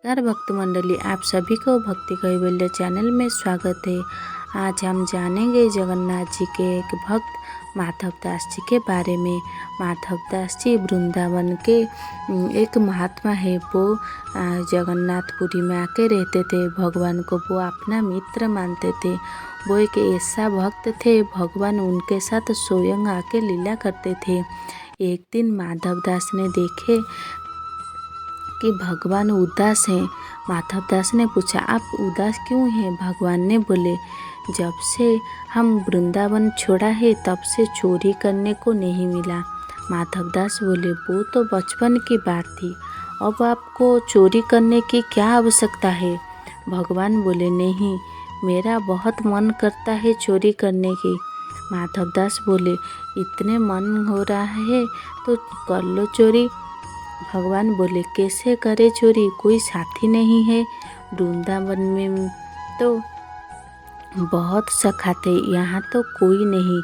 नमस्कार भक्त मंडली, आप सभी को भक्ति कैवल्य चैनल में स्वागत है। आज हम जानेंगे जगन्नाथ जी के एक भक्त माधव दास जी के बारे में। माधव दास जी वृंदावन के एक महात्मा है। वो जगन्नाथपुरी में आके रहते थे। भगवान को वो अपना मित्र मानते थे। वो एक ऐसा भक्त थे, भगवान उनके साथ स्वयं आके लीला करते थे। एक दिन माधव दास ने देखे कि भगवान उदास हैं। माधव दास ने पूछा, आप उदास क्यों हैं? भगवान ने बोले, जब से हम वृंदावन छोड़ा है तब से चोरी करने को नहीं मिला। माधव दास बोले, वो तो बचपन की बात थी, अब आपको चोरी करने की क्या आवश्यकता है? भगवान बोले, नहीं, मेरा बहुत मन करता है चोरी करने की। माधव दास बोले, इतने मन हो रहा है तो कर लो चोरी। भगवान बोले, कैसे करे चोरी? कोई साथी नहीं है। वृंदावन में तो बहुत सखाते, यहाँ तो कोई नहीं,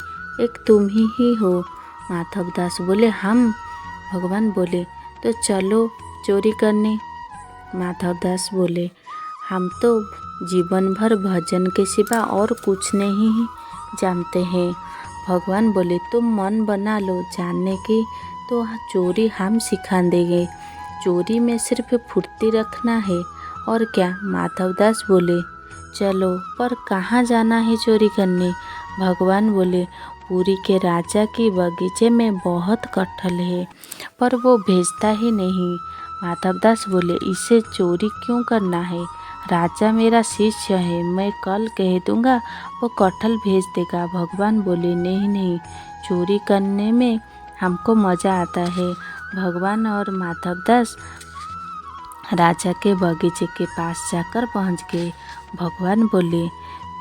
एक तुम ही हो। माधव दास बोले, हम? भगवान बोले, तो चलो चोरी करने। माधव दास बोले, हम तो जीवन भर भजन के सिवा और कुछ नहीं जानते हैं। भगवान बोले, तुम मन बना लो जानने की, तो चोरी हम सिखा देंगे। चोरी में सिर्फ फुर्ती रखना है, और क्या? माधव दास बोले, चलो, पर कहाँ जाना है चोरी करने? भगवान बोले, पुरी के राजा की बगीचे में बहुत कटहल है, पर वो भेजता ही नहीं। माधव दास बोले, इसे चोरी क्यों करना है? राजा मेरा शिष्य है, मैं कल कह दूंगा, वो कटहल भेज देगा। भगवान बोले, नहीं नहीं, चोरी करने में हमको मज़ा आता है। भगवान और माधव दास राजा के बगीचे के पास जाकर पहुंच गए। भगवान बोले,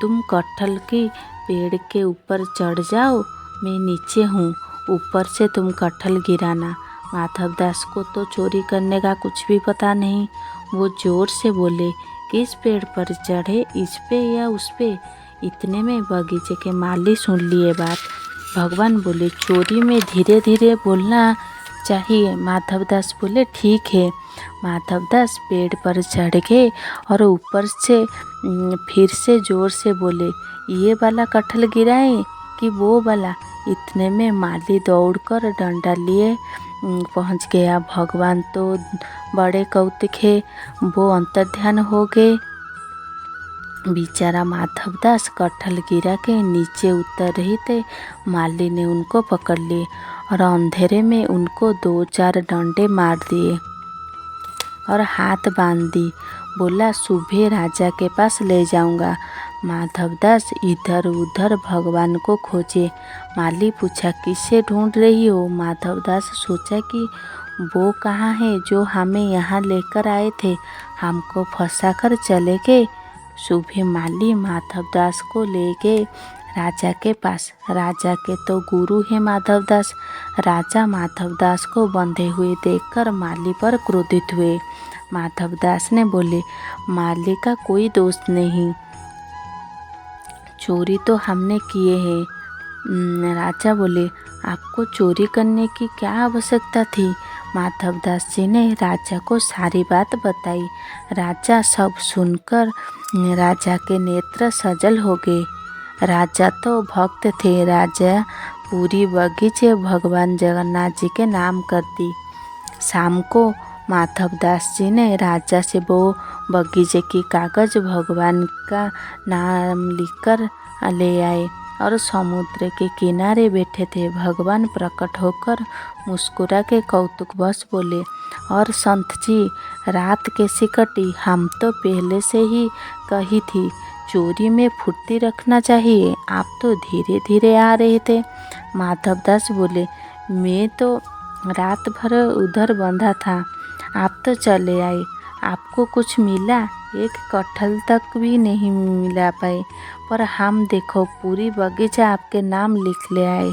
तुम कटहल के पेड़ के ऊपर चढ़ जाओ, मैं नीचे हूँ, ऊपर से तुम कटहल गिराना। माधव दास को तो चोरी करने का कुछ भी पता नहीं। वो जोर से बोले, किस पेड़ पर चढ़े, इस पे या उस पे? इतने में बगीचे के माली सुन लिए बात। भगवान बोले, चोरी में धीरे धीरे बोलना चाहिए। माधव दास बोले, ठीक है। माधव दास पेड़ पर चढ़ गए और ऊपर से फिर से जोर से बोले, ये वाला कटहल गिराए कि वो वाला? इतने में माली दौड़कर डंडा लिए पहुंच गया। भगवान तो बड़े कौतुक है, वो अंतर्ध्यान हो गए। बेचारा माधव दास कटहल गिरा के नीचे उतर रहे थे। माली ने उनको पकड़ लिए और अंधेरे में उनको 2-4 डंडे मार दिए और हाथ बांध दी। बोला, सुबह राजा के पास ले जाऊंगा। माधव दास इधर उधर भगवान को खोजे। माली पूछा, किसे ढूंढ रही हो? माधव दास सोचा कि वो कहाँ है जो हमें यहाँ लेकर आए थे, हमको फंसा कर चले गए। सुबह माली माधव दास को ले गए राजा के पास। राजा के तो गुरु है माधव दास। राजा माधव दास को बंधे हुए देखकर माली पर क्रोधित हुए। माधव दास ने बोले, माली का कोई दोष नहीं, चोरी तो हमने किए हैं। राजा बोले, आपको चोरी करने की क्या आवश्यकता थी? माधव दास जी ने राजा को सारी बात बताई। राजा सब सुनकर राजा के नेत्र सजल हो गए। राजा तो भक्त थे। राजा पूरी बगीचे भगवान जगन्नाथ जी के नाम कर दी। शाम को माधव दास जी ने राजा से वो बगीचे की कागज भगवान का नाम लिखकर ले आए और समुद्र के किनारे बैठे थे। भगवान प्रकट होकर मुस्कुरा के कौतुकवश बोले, और संत जी, रात कैसी कटी? हम तो पहले से ही कही थी, चोरी में फुर्ती रखना चाहिए, आप तो धीरे धीरे आ रहे थे। माधव दास बोले, मैं तो रात भर उधर बंधा था, आप तो चले आए, आपको कुछ मिला? एक कटहल तक भी नहीं मिला पाए, पर हम देखो पूरी बगीचा आपके नाम लिख ले आए।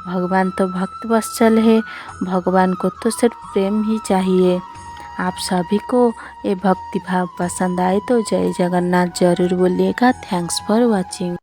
भगवान तो भक्त वत्सल है, भगवान को तो सिर्फ प्रेम ही चाहिए। आप सभी को ये भक्ति भाव पसंद आए तो जय जगन्नाथ जरूर बोलिएगा। Thanks for watching.